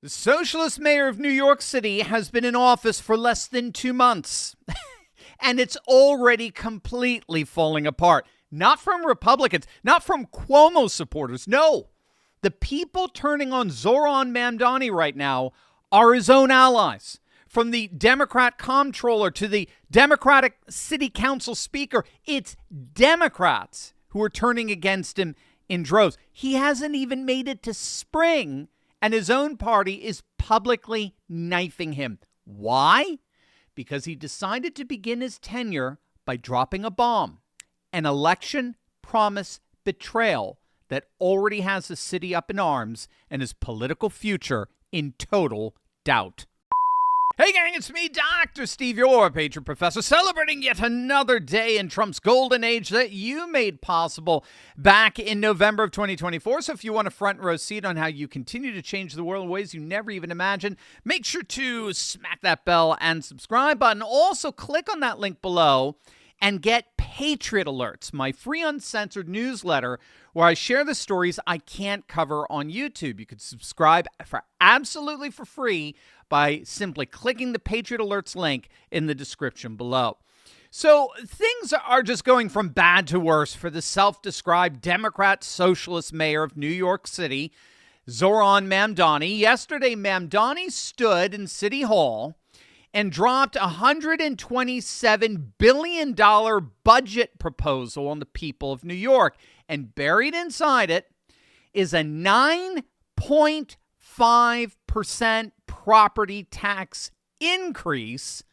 The socialist mayor of New York City has been in office for less than 2 months, and it's already completely falling apart. Not from Republicans, not from Cuomo supporters. No, the people turning on Zoran Mamdani right now are his own allies. From the Democrat comptroller to the Democratic city council speaker, it's Democrats who are turning against him in droves. He hasn't even made it to spring, and his own party is publicly knifing him. Why? Because he decided to begin his tenure by dropping a bomb, an election promise betrayal that already has the city up in arms and his political future in total doubt. Hey gang, it's me, Dr. Steve, your Patriot Professor, celebrating yet another day in Trump's golden age that you made possible back in November of 2024. So if you want a front row seat on how you continue to change the world in ways you never even imagined, make sure to smack that bell and subscribe button. Also, click on that link below and get Patriot Alerts, my free uncensored newsletter where I share the stories I can't cover on YouTube. You could subscribe for absolutely for free by simply clicking the Patriot Alerts link in the description below. So things are just going from bad to worse for the self-described Democrat socialist mayor of New York City, Zoran Mamdani. Yesterday, Mamdani stood in City Hall and dropped a $127 billion budget proposal on the people of New York. And buried inside it is a 9.5% property tax increase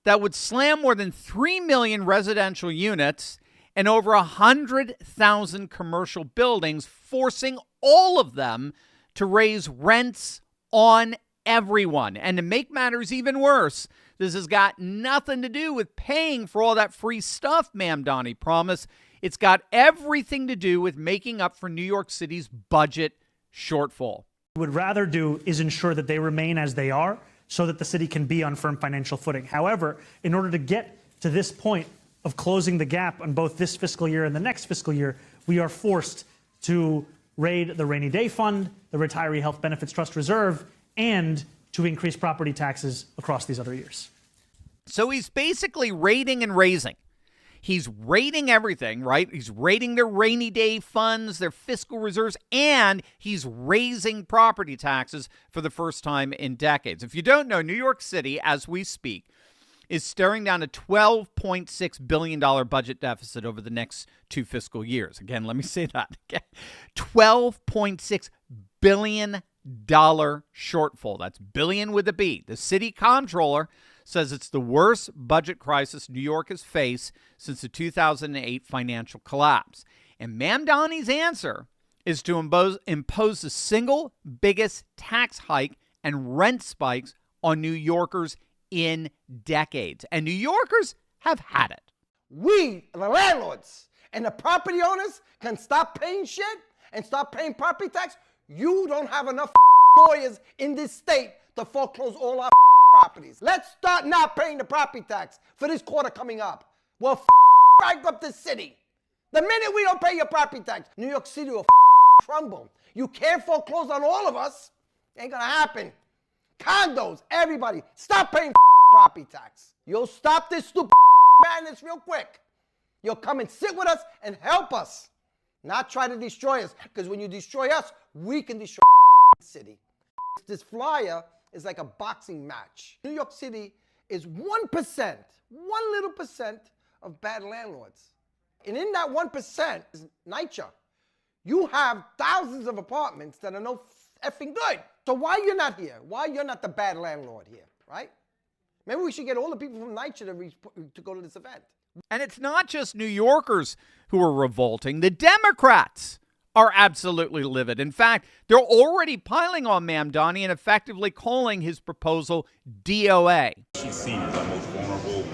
that would slam more than 3 million residential units and over 100,000 commercial buildings, forcing all of them to raise rents on everyone. And to make matters even worse, this has got nothing to do with paying for all that free stuff Mamdani promised. It's got everything to do with making up for New York City's budget shortfall. What we'd rather do is ensure that they remain as they are so that the city can be on firm financial footing. However, in order to get to this point of closing the gap on both this fiscal year and the next fiscal year, we are forced to raid the rainy day fund, the retiree health benefits trust reserve, and to increase property taxes across these other years. So he's basically raiding and raising. He's raiding everything, right? He's raiding their rainy day funds, their fiscal reserves, and he's raising property taxes for the first time in decades. If you don't know, New York City, as we speak, is staring down a $12.6 billion budget deficit over the next 2 fiscal years. Again, let me say that again. $12.6 billion shortfall. That's billion with a B. The city comptroller says it's the worst budget crisis New York has faced since the 2008 financial collapse. And Mamdani's answer is to impose the single biggest tax hike and rent spikes on New Yorkers in decades. And New Yorkers have had it. We, the landlords and the property owners, can stop paying shit and stop paying property tax. You don't have enough lawyers in this state to foreclose all our properties. Let's start not paying the property tax for this quarter coming up. We'll bankrupt the city. The minute we don't pay your property tax, New York City will crumble. You can't foreclose on all of us. Ain't gonna happen. Condos, everybody, stop paying property tax. You'll stop this stupid madness real quick. You'll come and sit with us and help us. Not try to destroy us, because when you destroy us, we can destroy the city. This flyer is like a boxing match. New York City is 1%, one little percent of bad landlords. And in that 1% is NYCHA. You have thousands of apartments that are no effing good. So why you're not here? Why you're not the bad landlord here, right? Maybe we should get all the people from NYCHA to go to this event. And it's not just New Yorkers who are revolting. The Democrats are absolutely livid. In fact, they're already piling on Mamdani and effectively calling his proposal DOA. These seniors are most vulnerable,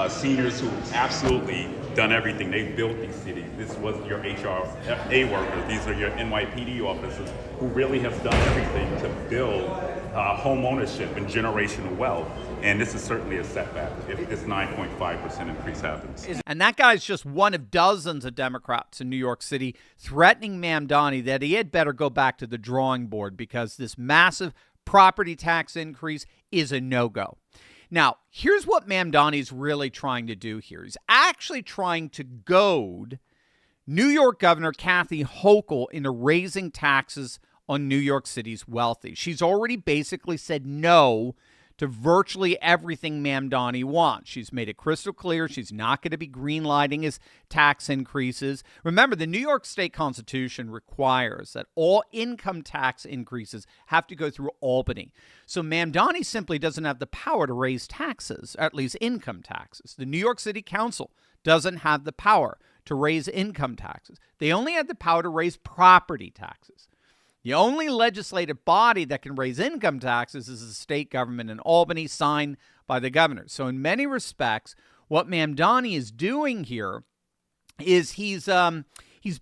seniors who absolutely done everything. They've built these cities. This wasn't your HRA workers. These are your NYPD officers who really have done everything to build home ownership and generational wealth. And this is certainly a setback if this 9.5% increase happens. And that guy's just one of dozens of Democrats in New York City threatening Mamdani that he had better go back to the drawing board because this massive property tax increase is a no-go. Now, here's what Mamdani's really trying to do here. He's actually trying to goad New York Governor Kathy Hochul into raising taxes on New York City's wealthy. She's already basically said no to virtually everything Mamdani wants. She's made it crystal clear she's not going to be greenlighting his tax increases. Remember, the New York State Constitution requires that all income tax increases have to go through Albany. So Mamdani simply doesn't have the power to raise taxes, at least income taxes. The New York City Council doesn't have the power to raise income taxes. They only have the power to raise property taxes. The only legislative body that can raise income taxes is the state government in Albany, signed by the governor. So in many respects, what Mamdani is doing here is he's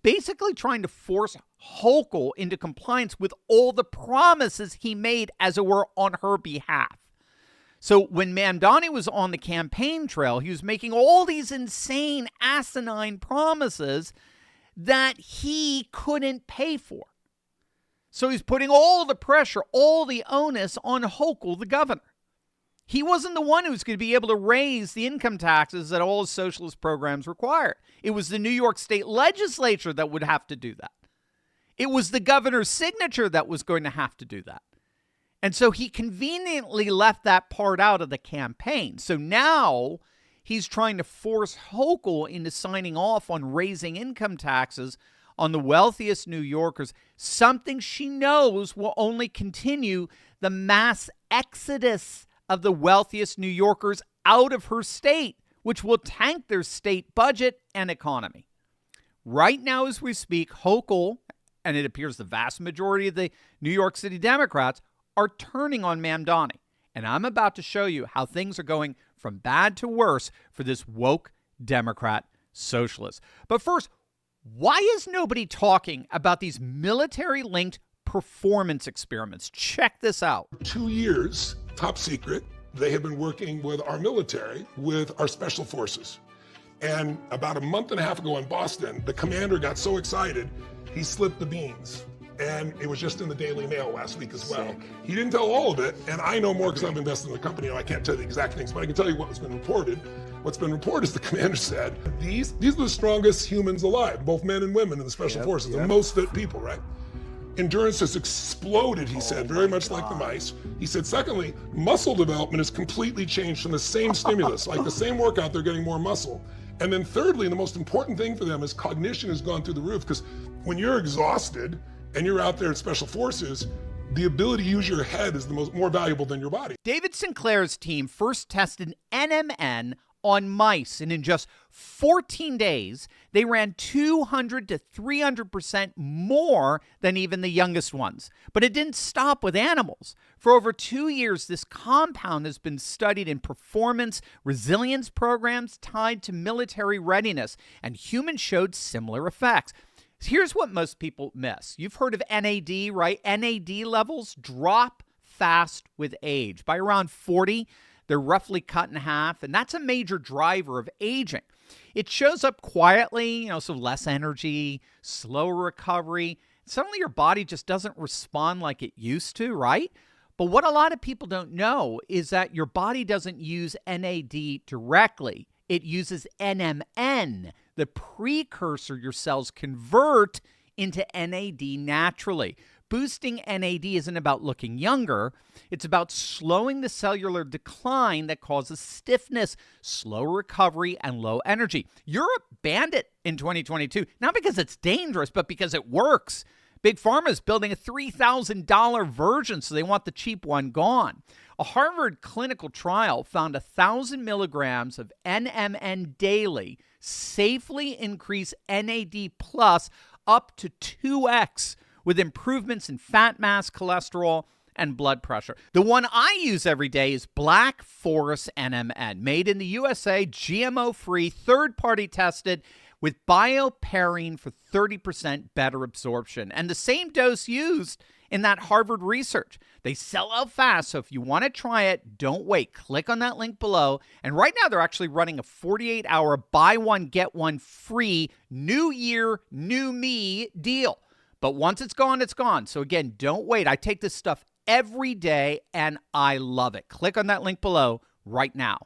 basically trying to force Hochul into compliance with all the promises he made, as it were, on her behalf. So when Mamdani was on the campaign trail, he was making all these insane, asinine promises that he couldn't pay for. So he's putting all the pressure, all the onus on Hochul, the governor. He wasn't the one who was going to be able to raise the income taxes that all his socialist programs required. It was the New York State legislature that would have to do that. It was the governor's signature that was going to have to do that. And so he conveniently left that part out of the campaign. So now he's trying to force Hochul into signing off on raising income taxes on the wealthiest New Yorkers, something she knows will only continue the mass exodus of the wealthiest New Yorkers out of her state, which will tank their state budget and economy. Right now, as we speak, Hochul, and it appears the vast majority of the New York City Democrats, are turning on Mamdani. And I'm about to show you how things are going from bad to worse for this woke Democrat socialist. But first, why is nobody talking about these military-linked performance experiments? Check this out. 2 years, top secret, they have been working with our military, with our special forces. And about a month and a half ago in Boston, the commander got so excited, he slipped the beans. And it was just in the Daily Mail last week as well. He didn't tell all of it, and I know more because I'm invested in the company, and I can't tell you the exact things, but I can tell you what has been reported. What's been reported is the commander said, these are the strongest humans alive, both men and women in the special forces, the most fit people, right? Endurance has exploded, he said, very much like the mice. He said, secondly, muscle development has completely changed from the same stimulus, like the same workout, they're getting more muscle. And then thirdly, and the most important thing for them is cognition has gone through the roof, because when you're exhausted and you're out there in special forces, the ability to use your head is more valuable than your body. David Sinclair's team first tested NMN on mice, and in just 14 days, they ran 200 to 300% more than even the youngest ones. But it didn't stop with animals. For over 2 years, this compound has been studied in performance resilience programs tied to military readiness, and humans showed similar effects. Here's what most people miss. You've heard of NAD, right? NAD levels drop fast with age. By around 40, they're roughly cut in half, and that's a major driver of aging. It shows up quietly, so less energy, slower recovery. Suddenly your body just doesn't respond like it used to, right? But what a lot of people don't know is that your body doesn't use NAD directly. It uses NMN, the precursor your cells convert into NAD naturally. Boosting NAD isn't about looking younger. It's about slowing the cellular decline that causes stiffness, slow recovery, and low energy. Europe banned it in 2022, not because it's dangerous, but because it works. Big Pharma is building a $3,000 version, so they want the cheap one gone. A Harvard clinical trial found 1,000 milligrams of NMN daily safely increased NAD plus up to 2x with improvements in fat mass, cholesterol, and blood pressure. The one I use every day is Black Forest NMN, made in the USA, GMO-free, third-party tested, with bioperine for 30% better absorption, and the same dose used in that Harvard research. They sell out fast, so if you want to try it, don't wait. Click on that link below. And right now, they're actually running a 48-hour buy one, get one free New Year, New Me deal. But once it's gone, it's gone. So again, don't wait. I take this stuff every day, and I love it. Click on that link below right now.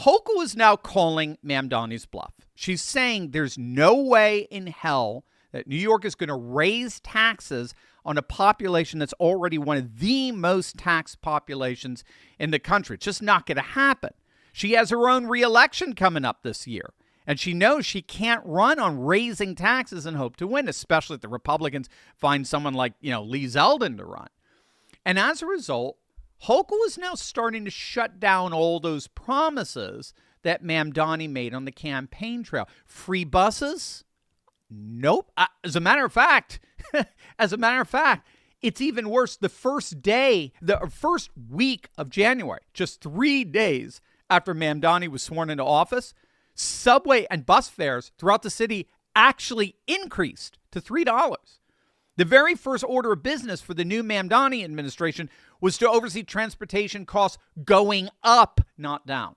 Hochul is now calling Mamdani's bluff. She's saying there's no way in hell that New York is going to raise taxes on a population that's already one of the most taxed populations in the country. It's just not going to happen. She has her own re-election coming up this year, and she knows she can't run on raising taxes and hope to win, especially if the Republicans find someone like, Lee Zeldin to run. And as a result, Hochul is now starting to shut down all those promises that Mamdani made on the campaign trail. Free buses? Nope. As a matter of fact, it's even worse. The first week of January, just 3 days after Mamdani was sworn into office, subway and bus fares throughout the city actually increased to $3. The very first order of business for the new Mamdani administration was to oversee transportation costs going up, not down.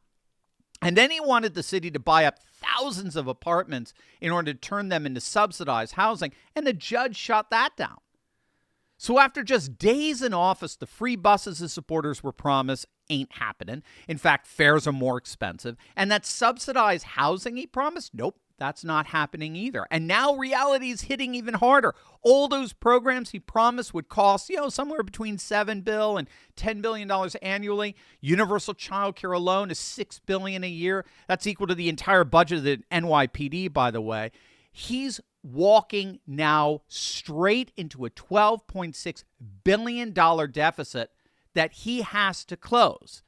And then he wanted the city to buy up thousands of apartments in order to turn them into subsidized housing, and the judge shot that down. So after just days in office, the free buses his supporters were promised ain't happening. In fact, fares are more expensive. And that subsidized housing he promised, nope, that's not happening either. And now reality is hitting even harder. All those programs he promised would cost, somewhere between $7 billion and $10 billion annually. Universal child care alone is $6 billion a year. That's equal to the entire budget of the NYPD, by the way. He's walking now straight into a $12.6 billion deficit that he has to close.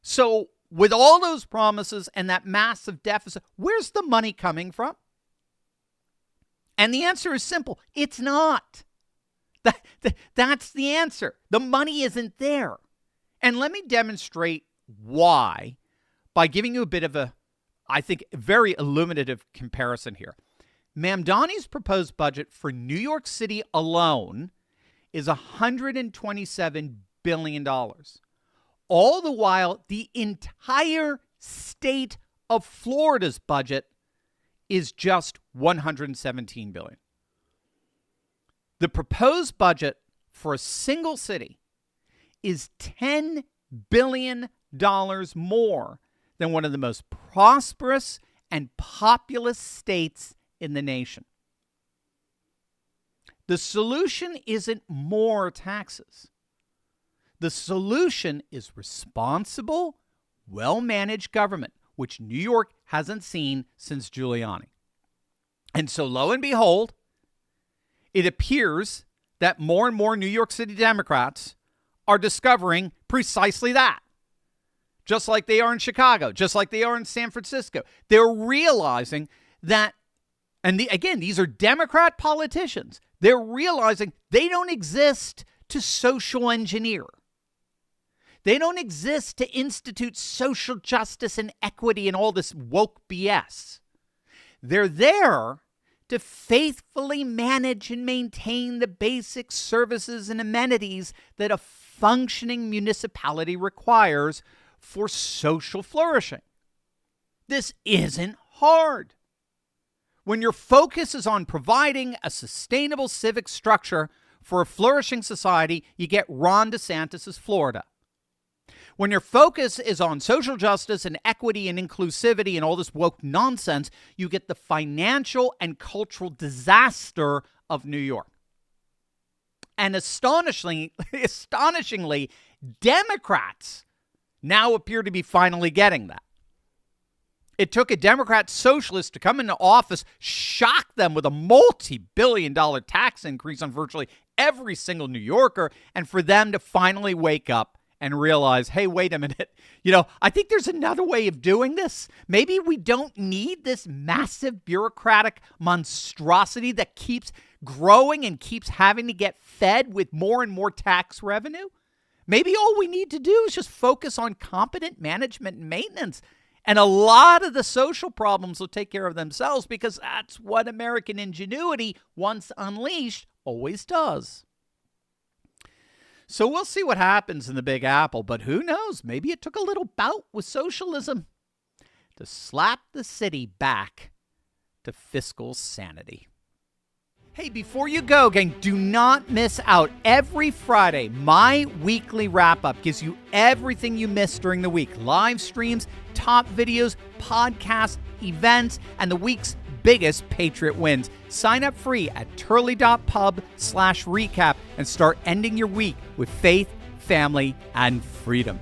So with all those promises and that massive deficit, where's the money coming from? And the answer is simple. It's not. That's the answer. The money isn't there. And let me demonstrate why by giving you a bit of a, I think, very illuminative comparison here. Mamdani's proposed budget for New York City alone is $127 billion. All the while, the entire state of Florida's budget is just $117 billion. The proposed budget for a single city is $10 billion more than one of the most prosperous and populous states in the nation. The solution isn't more taxes. The solution is responsible, well-managed government, which New York hasn't seen since Giuliani. And so, lo and behold, it appears that more and more New York City Democrats are discovering precisely that. Just like they are in Chicago, just like they are in San Francisco. They're realizing that, and again, these are Democrat politicians. They're realizing they don't exist to social engineer. They don't exist to institute social justice and equity and all this woke BS. They're there to faithfully manage and maintain the basic services and amenities that a functioning municipality requires for social flourishing. This isn't hard. When your focus is on providing a sustainable civic structure for a flourishing society, you get Ron DeSantis' Florida. When your focus is on social justice and equity and inclusivity and all this woke nonsense, you get the financial and cultural disaster of New York. And astonishingly, Democrats now appear to be finally getting that. It took a Democrat socialist to come into office, shock them with a multi-billion-dollar tax increase on virtually every single New Yorker, and for them to finally wake up and realize, hey, wait a minute, I think there's another way of doing this. Maybe we don't need this massive bureaucratic monstrosity that keeps growing and keeps having to get fed with more and more tax revenue. Maybe all we need to do is just focus on competent management and maintenance. And a lot of the social problems will take care of themselves, because that's what American ingenuity, once unleashed, always does. So we'll see what happens in the Big Apple, but who knows? Maybe it took a little bout with socialism to slap the city back to fiscal sanity. Hey, before you go, gang, do not miss out. Every Friday, my weekly wrap-up gives you everything you missed during the week. Live streams, top videos, podcasts, events, and the week's biggest Patriot wins. Sign up free at turley.pub/recap and start ending your week with faith, family, and freedom.